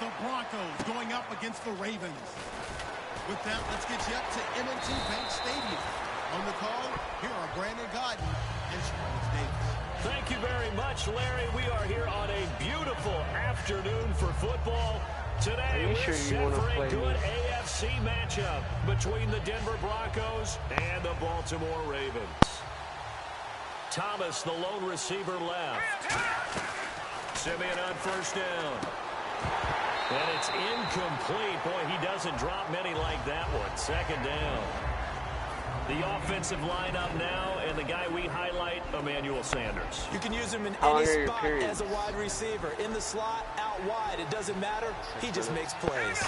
the Broncos going up against the Ravens. With that, let's get you up to M&T Bank Stadium. On the call, here are Brandon Godden and Charles Davis. Thank you very much, Larry. We are here on a beautiful afternoon for football. Today, we're set for a good AFC matchup between the Denver Broncos and the Baltimore Ravens. Thomas, the lone receiver, left. Simeon on first down. And it's incomplete. Boy, he doesn't drop many like that one. Second down. The offensive lineup now, and the guy we highlight, Emmanuel Sanders. You can use him in any spot as a wide receiver. In the slot, out wide, it doesn't matter. He just makes plays.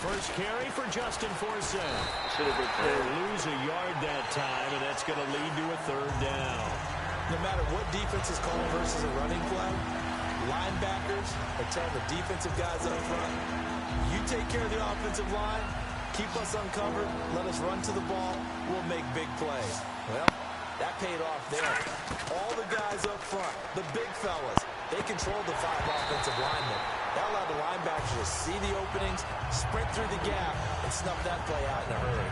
First carry for Justin Forsett. They'll lose a yard that time, and that's going to lead to a third down. No matter what defense is calling versus a running play, linebackers are telling the defensive guys up front, you take care of the offensive line, keep us uncovered, let us run to the ball, we'll make big plays. Well, that paid off there. All the guys up front, the big fellas, they controlled the 5 offensive linemen. That allowed the linebackers to see the openings, sprint through the gap, and snuff that play out in a hurry.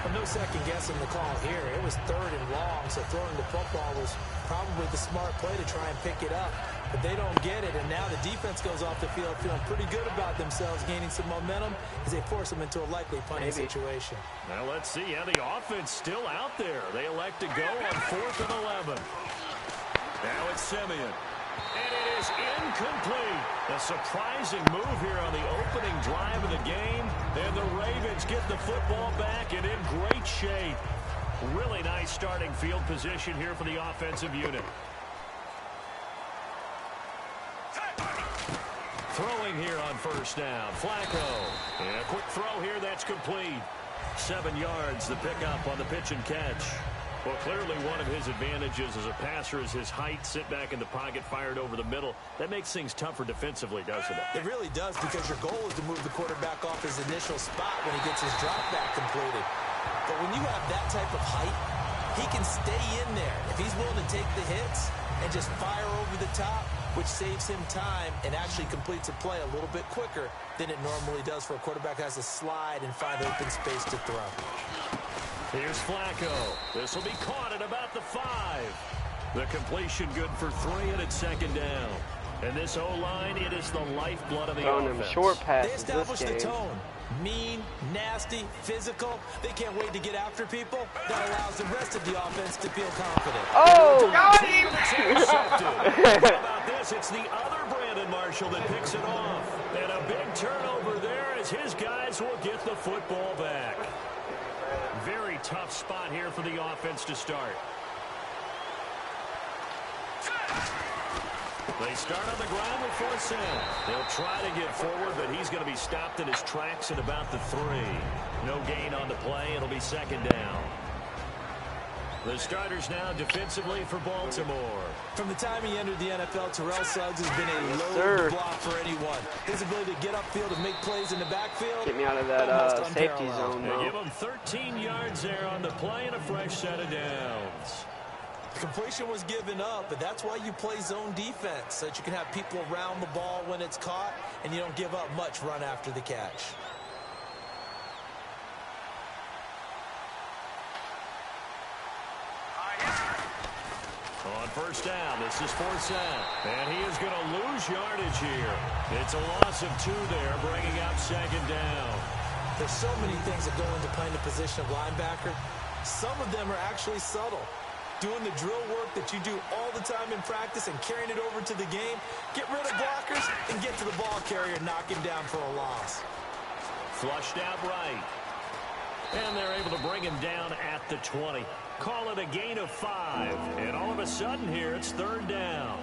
Well, no second guessing the call here. It was 3rd and long, so throwing the football was probably the smart play to try and pick it up. But they don't get it, and now the defense goes off the field feeling pretty good about themselves, gaining some momentum as they force them into a likely punting situation. Now let's see. Yeah, the offense still out there. They elect to go on 4th and 11. Now it's Simeon. And it is incomplete. A surprising move here on the opening drive of the game. And the Ravens get the football back and in great shape. Really nice starting field position here for the offensive unit. Throwing here on first down. Flacco. And a quick throw here. That's complete. 7 yards, the pickup on the pitch and catch. Well, clearly one of his advantages as a passer is his height, sit back in the pocket, fired over the middle. That makes things tougher defensively, doesn't it? It really does, because your goal is to move the quarterback off his initial spot when he gets his drop back completed. But when you have that type of height, he can stay in there. If he's willing to take the hits and just fire over the top, which saves him time and actually completes a play a little bit quicker than it normally does for a quarterback who has to slide and find open space to throw. Here's Flacco. This will be caught at about the 5. The completion good for 3, and it's second down. And this O-line, it is the lifeblood of the offense. Short passes. They established the tone. Mean, nasty, physical. They can't wait to get after people. That allows the rest of the offense to feel confident. Oh, got him! How about this? It's the other Brandon Marshall that picks it off. And a big turnover there as his guys will get the football back. Very tough spot here for the offense to start. They start on the ground with Forsett. They'll try to get forward, but he's going to be stopped in his tracks at about the 3. No gain on the play. It'll be second down. The starters now defensively for Baltimore. From the time he entered the NFL, Terrell Suggs has been a load block for anyone. His ability to get upfield and make plays in the backfield. Get me out of that safety zone. They give him 13 yards there on the play and a fresh set of downs. Completion was given up, but that's why you play zone defense, so that you can have people around the ball when it's caught, and you don't give up much run after the catch. On first down, this is Forsett. And he is going to lose yardage here. It's a loss of 2 there, bringing up second down. There's so many things that go into playing the position of linebacker. Some of them are actually subtle. Doing the drill work that you do all the time in practice and carrying it over to the game. Get rid of blockers and get to the ball carrier, knock him down for a loss. Flushed out right. And they're able to bring him down at the 20. Call it a gain of 5. And all of a sudden here, it's third down.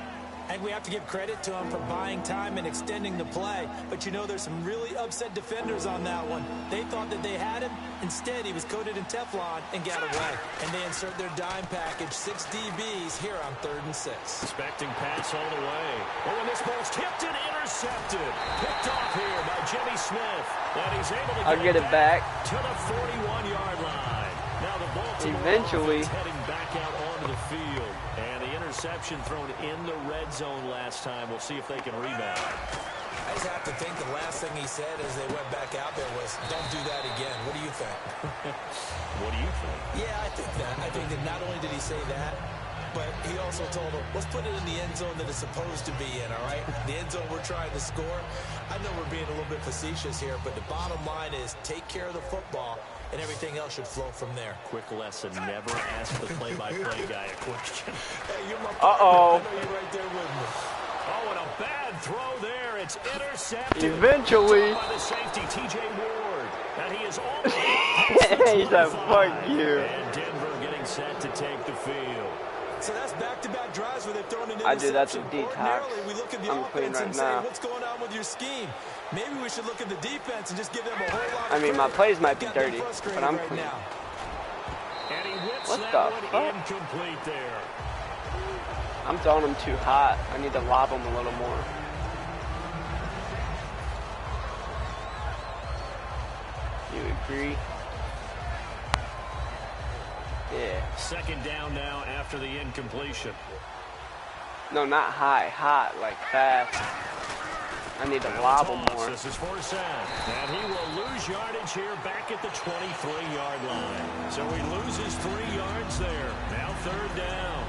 And we have to give credit to him for buying time and extending the play. But you know, there's some really upset defenders on that one. They thought that they had him. Instead, he was coated in Teflon and got away. And they insert their dime package, 6 DBs here on 3rd and 6. Expecting pass all the way. Oh, and this ball's tipped and intercepted. Picked off here by Jimmy Smith. And he's able to get it back to the 41-yard line. Now the Baltimore eventually heading back out onto the field. And the interception thrown in the red zone last time. We'll see if they can rebound. I just have to think the last thing he said as they went back out there was, don't do that again. What do you think? What do you think? Yeah, I think that. I think that not only did he say that, but he also told them, let's put it in the end zone that it's supposed to be in, all right? The end zone we're trying to score. I know we're being a little bit facetious here, but the bottom line is take care of the football, and everything else should flow from there. Quick lesson, never ask the play-by-play guy a question. Hey, you're my partner. I know you're right there with me. Oh, and a bad throw there. It's intercepted. Eventually. By the safety, T.J. Ward. And he is all He said, fuck you. And Denver getting set to take the field. So that's back-to-back drives where they've thrown an interception. I do, that's a detox. We look at the I'm clean offense right and now. say, what's going on with your scheme? Maybe we should look at the defense and just give them a whole lot of I mean, my credit. plays might be Got them dirty, frustrated but I'm right clean. now. And he whips What that the one fuck? incomplete there. I'm throwing them too hot. I need to lob them a little more. You agree? Yeah. Second down now after the incompletion. No, not high. Hot, like fast. I need to lob them more. This is fourth down. And he will lose yardage here back at the 23-yard line. So he loses 3 yards there. Now third down.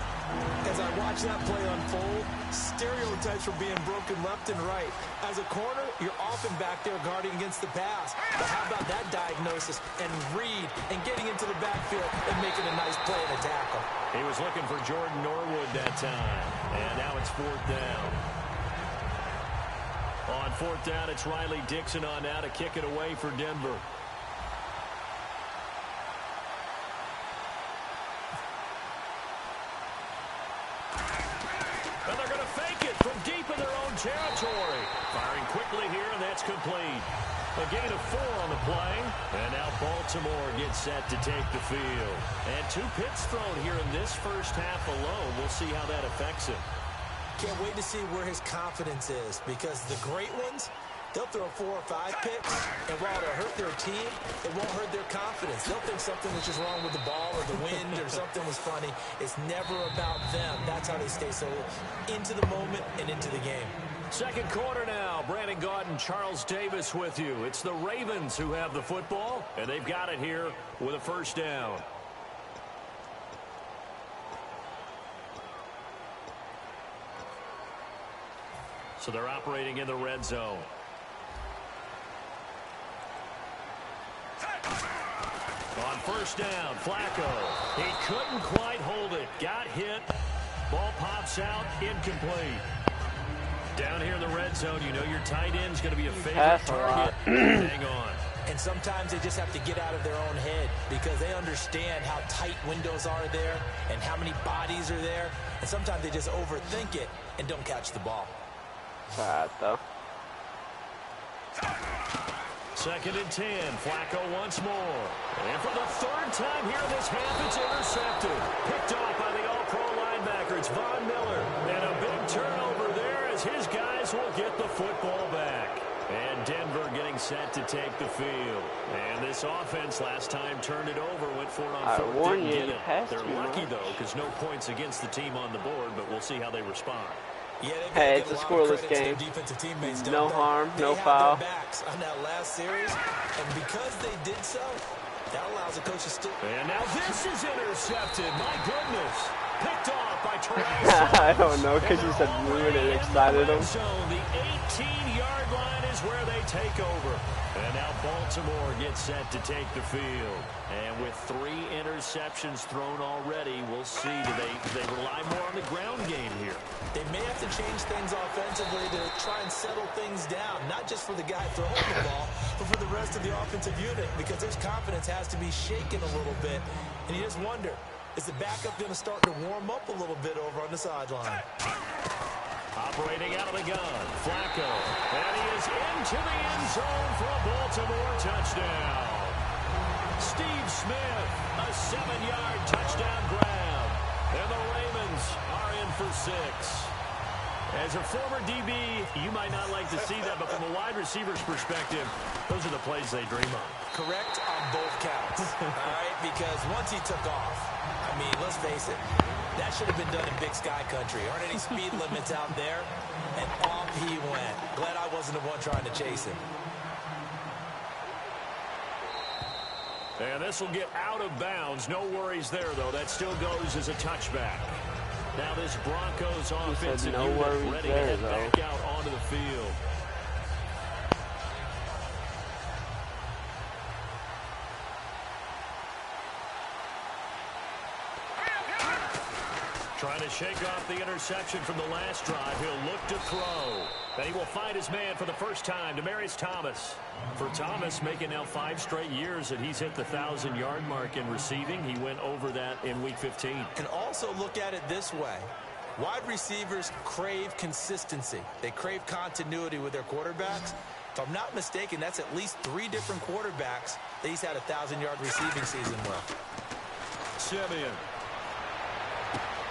As I watch that play unfold, stereotypes were being broken left and right. As a corner, you're often back there guarding against the pass. But how about that diagnosis and read and getting into the backfield and making a nice play and a tackle? He was looking for Jordan Norwood that time. And now it's fourth down. On fourth down, it's Riley Dixon on now to kick it away for Denver. And they're going to fake it from deep in their own territory. Firing quickly here, and that's complete. A gain of 4 on the play. And now Baltimore gets set to take the field. And 2 picks thrown here in this first half alone. We'll see how that affects him. Can't wait to see where his confidence is, because the great ones, they'll throw 4 or 5 picks, and while it'll hurt their team, it won't hurt their confidence. They'll think something was just wrong with the ball or the wind or something was funny. It's never about them. That's how they stay so into the moment and into the game. Second quarter now. Brandon Gaudin, Charles Davis with you. It's the Ravens who have the football, and they've got it here with a first down. So they're operating in the red zone. On first down, Flacco. He couldn't quite hold it. Got hit. Ball pops out. Incomplete. Down here in the red zone, you know your tight end's going to be a favorite target. Hang on. And sometimes they just have to get out of their own head because they understand how tight windows are there and how many bodies are there. And sometimes they just overthink it and don't catch the ball. Alright, though. Second and 10. Flacco once more. And for the third time here this half, it's intercepted. Picked off by the all-pro linebacker. It's Von Miller. And a big turnover there as his guys will get the football back. And Denver getting set to take the field. And this offense last time turned it over, went for it on fourth. Didn't get it. They're lucky, though, because no points against the team on the board, but we'll see how they respond. Yeah, hey, it's a scoreless game. No harm, no foul. On that last series, and because they did so, that allows the coach to still. And now this is intercepted. My goodness. Picked off by Terrell. I don't know, because you said moving and excited him. The 18-yard line is where they take over. And now Baltimore gets set to take the field. And with 3 interceptions thrown already, we'll see. Do they rely more on the ground game here? They may have to change things offensively to try and settle things down, not just for the guy throwing the ball, but for the rest of the offensive unit, because his confidence has to be shaken a little bit. And you just wonder, is the backup going to start to warm up a little bit over on the sideline? Operating out of the gun, Flacco. And he is into the end zone for a Baltimore touchdown. Steve Smith, a 7-yard touchdown grab. And the Ravens are in for 6. As a former DB, you might might not like to see that, but from a wide receiver's perspective, those are the plays they dream of. Correct on both counts, all right? Because once he took off, I mean, let's face it, that should have been done in Big Sky country. Aren't any speed limits out there? And off he went. Glad I wasn't the one trying to chase him. And this will get out of bounds. No worries there, though. That still goes as a touchback. Now this Broncos offensive unit ready to head back out onto the field. Trying to shake off the interception from the last drive. He'll look to throw. And he will find his man for the first time, Demaryius Thomas. For Thomas, making now 5 straight years that he's hit the 1,000-yard mark in receiving. He went over that in Week 15. And also look at it this way. Wide receivers crave consistency. They crave continuity with their quarterbacks. If I'm not mistaken, that's at least 3 different quarterbacks that he's had a 1,000-yard receiving season with. Simeon.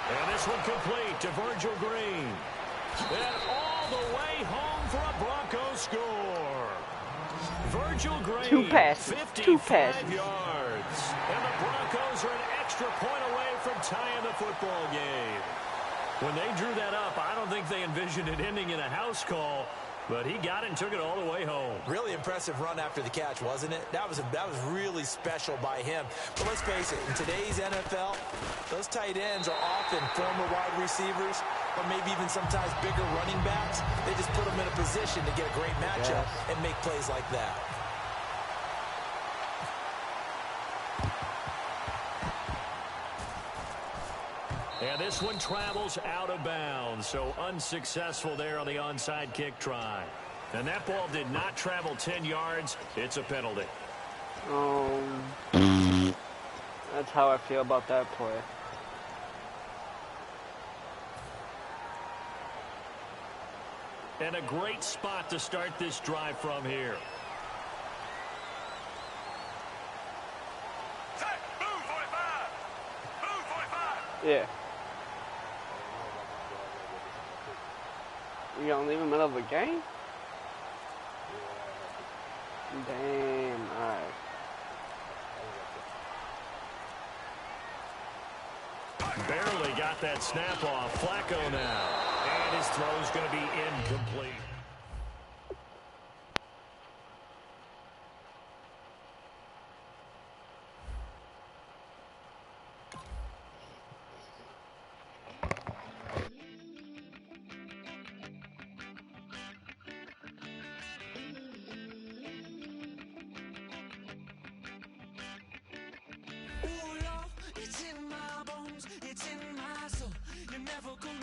And this one complete to Virgil Green. And all the way home for a Broncos score. Virgil Green, 2 passes. 55 yards. And the Broncos are an extra point away from tying the football game. When they drew that up, I don't think they envisioned it ending in a house call, but he got it and took it all the way home. Really impressive run after the catch, wasn't it? That was really special by him. But let's face it, in today's NFL, those tight ends are often former wide receivers or maybe even sometimes bigger running backs. They just put them in a position to get a great matchup and make plays like that. And this one travels out of bounds, so unsuccessful there on the onside kick try. And that ball did not travel 10 yards. It's a penalty. That's how I feel about that play. And a great spot to start this drive from here. Move 45. Move 45. Yeah. You gonna leave him in the middle of a game? Damn, alright. Barely got that snap off. Flacco now. And his throw's going to be incomplete. It's in my bones, it's in my soul. You're never gonna